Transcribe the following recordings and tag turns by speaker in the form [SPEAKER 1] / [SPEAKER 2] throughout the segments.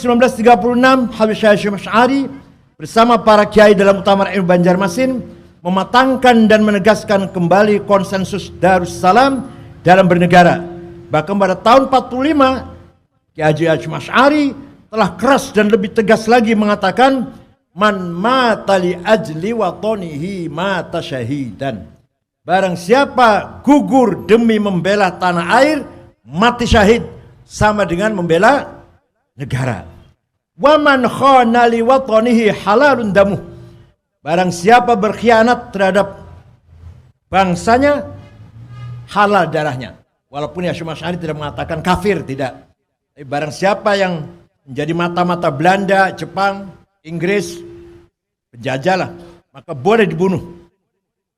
[SPEAKER 1] 1936, Habib Syekh Hasyim Asy'ari bersama para kiai dalam Muktamar Ilmu Banjarmasin mematangkan dan menegaskan kembali konsensus Darussalam dalam bernegara. Bahkan pada tahun 45, Kiai Haji Hasyim Asy'ari telah keras dan lebih tegas lagi mengatakan, man mata li ajli watonihi mata syahidan. Barang siapa gugur demi membela tanah air, mati syahid, sama dengan membela negara. Wa man khana li watonihi halalun damuh. Barang siapa berkhianat terhadap bangsanya, halal darahnya. Walaupun Hasyim Asy'ari tidak mengatakan kafir, tidak. Tapi barang siapa yang menjadi mata-mata Belanda, Jepang, Inggris, penjajah lah, maka boleh dibunuh.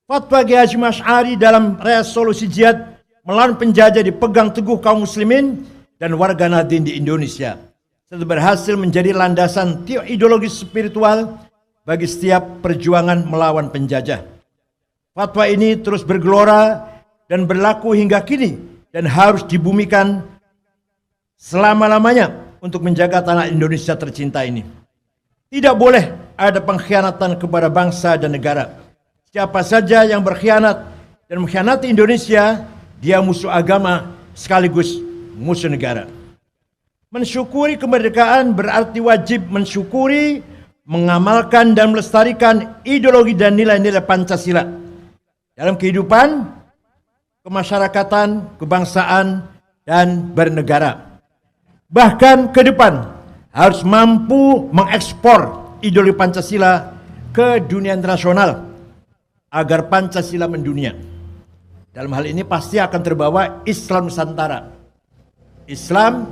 [SPEAKER 1] Fatwa Kiai Hasyim Asy'ari dalam resolusi jihad melawan penjajah dipegang teguh kaum muslimin dan warga Nahdien di Indonesia, serta berhasil menjadi landasan ideologis spiritual bagi setiap perjuangan melawan penjajah. Fatwa ini terus bergelora dan berlaku hingga kini dan harus dibumikan selama-lamanya untuk menjaga tanah Indonesia tercinta ini. Tidak boleh ada pengkhianatan kepada bangsa dan negara. Siapa saja yang berkhianat dan mengkhianati Indonesia, dia musuh agama sekaligus musuh negara. Mensyukuri kemerdekaan berarti wajib mensyukuri, mengamalkan dan melestarikan ideologi dan nilai-nilai Pancasila dalam kehidupan, kemasyarakatan, kebangsaan, dan bernegara. Bahkan ke depan harus mampu mengekspor ideologi Pancasila ke dunia internasional agar Pancasila mendunia. Dalam hal ini pasti akan terbawa Islam Nusantara, Islam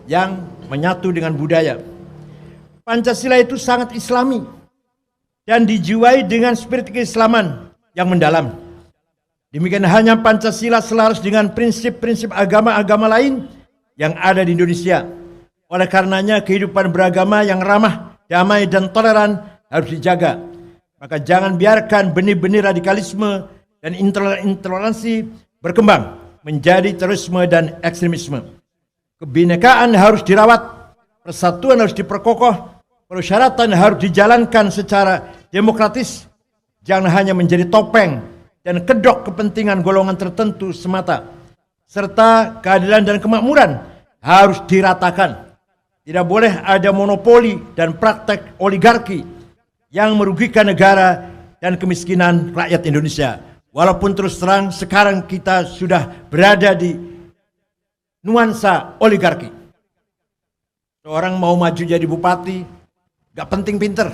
[SPEAKER 1] yang menyatu dengan budaya. Pancasila itu sangat islami dan dijiwai dengan spirit keislaman yang mendalam. Demikian hanya Pancasila selaras dengan prinsip-prinsip agama-agama lain yang ada di Indonesia. Oleh karenanya kehidupan beragama yang ramah, damai dan toleran harus dijaga. Maka jangan biarkan benih-benih radikalisme dan intoleransi berkembang menjadi terorisme dan ekstremisme. Kebinekaan harus dirawat, persatuan harus diperkokoh, persyaratan harus dijalankan secara demokratis, jangan hanya menjadi topeng dan kedok kepentingan golongan tertentu semata. Serta keadilan dan kemakmuran harus diratakan. Tidak boleh ada monopoli dan praktek oligarki yang merugikan negara dan kemiskinan rakyat Indonesia. Walaupun terus terang sekarang kita sudah berada di nuansa oligarki. Seorang mau maju jadi bupati, gak penting pinter,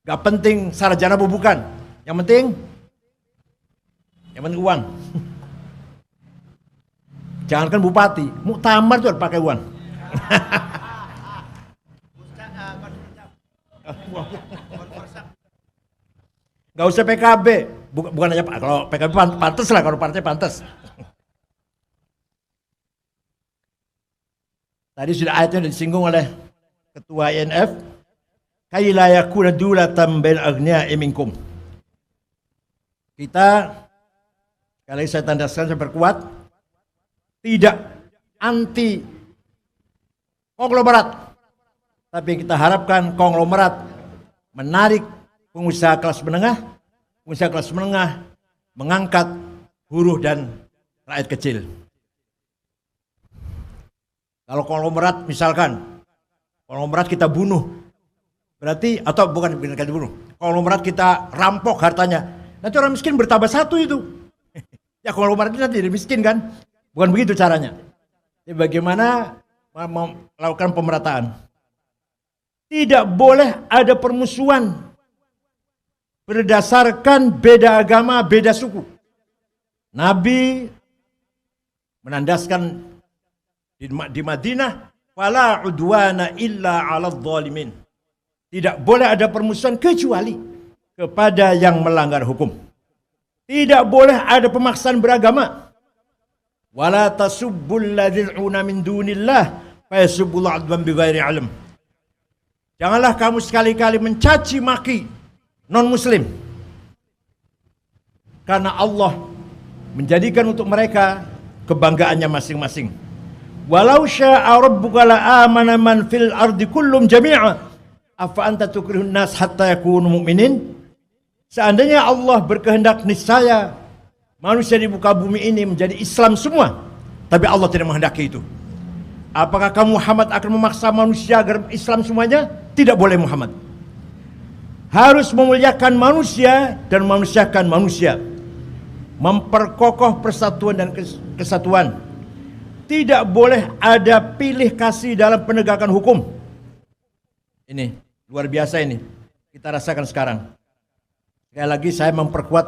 [SPEAKER 1] gak penting sarjana bukan, yang penting uang. Jangankan bupati, muktamar tuh pakai uang. Gak usah PKB, bukan aja kalau PKB pantas lah, kalau partai pantas. Tadi sudah ayatnya disinggung oleh Ketua INF, kai la yakuna dulatan bainal aghniya'i minkum. Kita, kalau saya tandaskan saya perkuat, tidak anti konglomerat, tapi kita harapkan konglomerat menarik pengusaha kelas menengah mengangkat buruh dan rakyat kecil. Kalau konglomerat misalkan, konglomerat kita bunuh, berarti, atau bukan kita bunuh, konglomerat kita rampok hartanya, nanti orang miskin bertambah satu itu. Ya konglomerat itu nanti jadi miskin kan? Bukan begitu caranya. Jadi bagaimana melakukan pemerataan? Tidak boleh ada permusuhan berdasarkan beda agama, beda suku. Nabi menandaskan di Madinah, fala udwana illa 'alal zalimin. Tidak boleh ada permusuhan kecuali kepada yang melanggar hukum. Tidak boleh ada pemaksaan beragama. Wala tasubbul ladzina min dunillah fa yasubbul 'adwan bighairi 'ilm. Janganlah kamu sekali-kali mencaci maki non-muslim, karena Allah menjadikan untuk mereka kebanggaannya masing-masing. Walau syaa rabbuka la amana man fil ardi kullum jami'a afa anta tukrihun nas hatta yakunu mu'minin. Seandainya Allah berkehendak, niscaya manusia di muka bumi ini menjadi Islam semua. Tapi Allah tidak menghendaki itu. Apakah kamu Muhammad akan memaksa manusia agar Islam semuanya? Tidak boleh Muhammad. Harus memuliakan manusia dan memanusiakan manusia. Memperkokoh persatuan dan kesatuan. Tidak boleh ada pilih kasih dalam penegakan hukum. Ini luar biasa ini. Kita rasakan sekarang. Sekali lagi saya memperkuat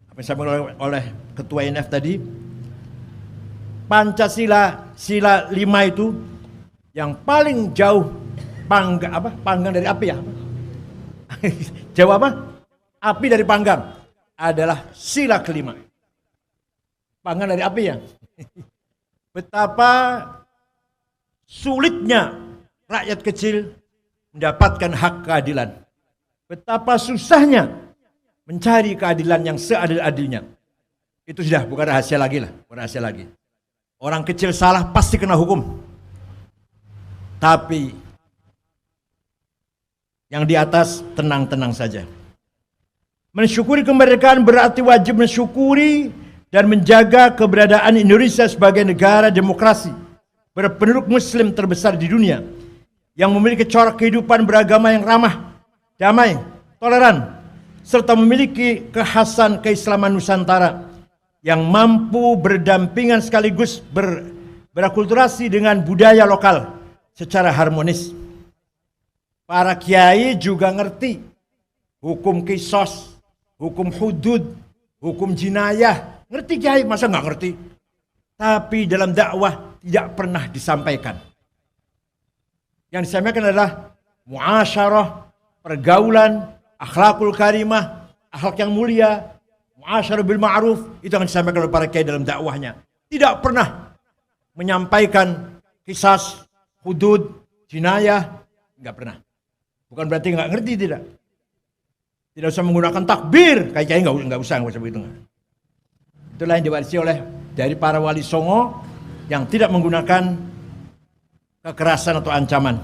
[SPEAKER 1] apa yang disampaikan oleh Ketua INF tadi. Pancasila, sila 5 itu yang paling jauh panggang dari api ya. Jauh apa? Api dari panggang adalah sila kelima. Panggang dari api ya. Betapa sulitnya rakyat kecil mendapatkan hak keadilan. Betapa susahnya mencari keadilan yang seadil-adilnya. Itu sudah bukan rahasia lagi lah, bukan rahasia lagi. Orang kecil salah pasti kena hukum. Tapi yang di atas tenang-tenang saja. Mensyukuri kemerdekaan berarti wajib mensyukuri dan menjaga keberadaan Indonesia sebagai negara demokrasi berpenduduk muslim terbesar di dunia yang memiliki corak kehidupan beragama yang ramah, damai, toleran, serta memiliki kekhasan keislaman Nusantara yang mampu berdampingan sekaligus berakulturasi dengan budaya lokal secara harmonis. Para kiai juga ngerti hukum qisas, hukum hudud, hukum jinayah. Ngerti kiai, masa nggak ngerti? Tapi dalam dakwah tidak pernah disampaikan. Yang disampaikan adalah muasyarah, pergaulan, akhlakul karimah, akhlak yang mulia, muasyarah bil ma'ruf, itu yang disampaikan oleh para kiai dalam dakwahnya. Tidak pernah menyampaikan qisas, hudud, jinayah, nggak pernah. Bukan berarti nggak ngerti, tidak. Tidak usah menggunakan takbir, kayak nggak usah begitu. Itulah yang diwarisi oleh dari para wali songo yang tidak menggunakan kekerasan atau ancaman.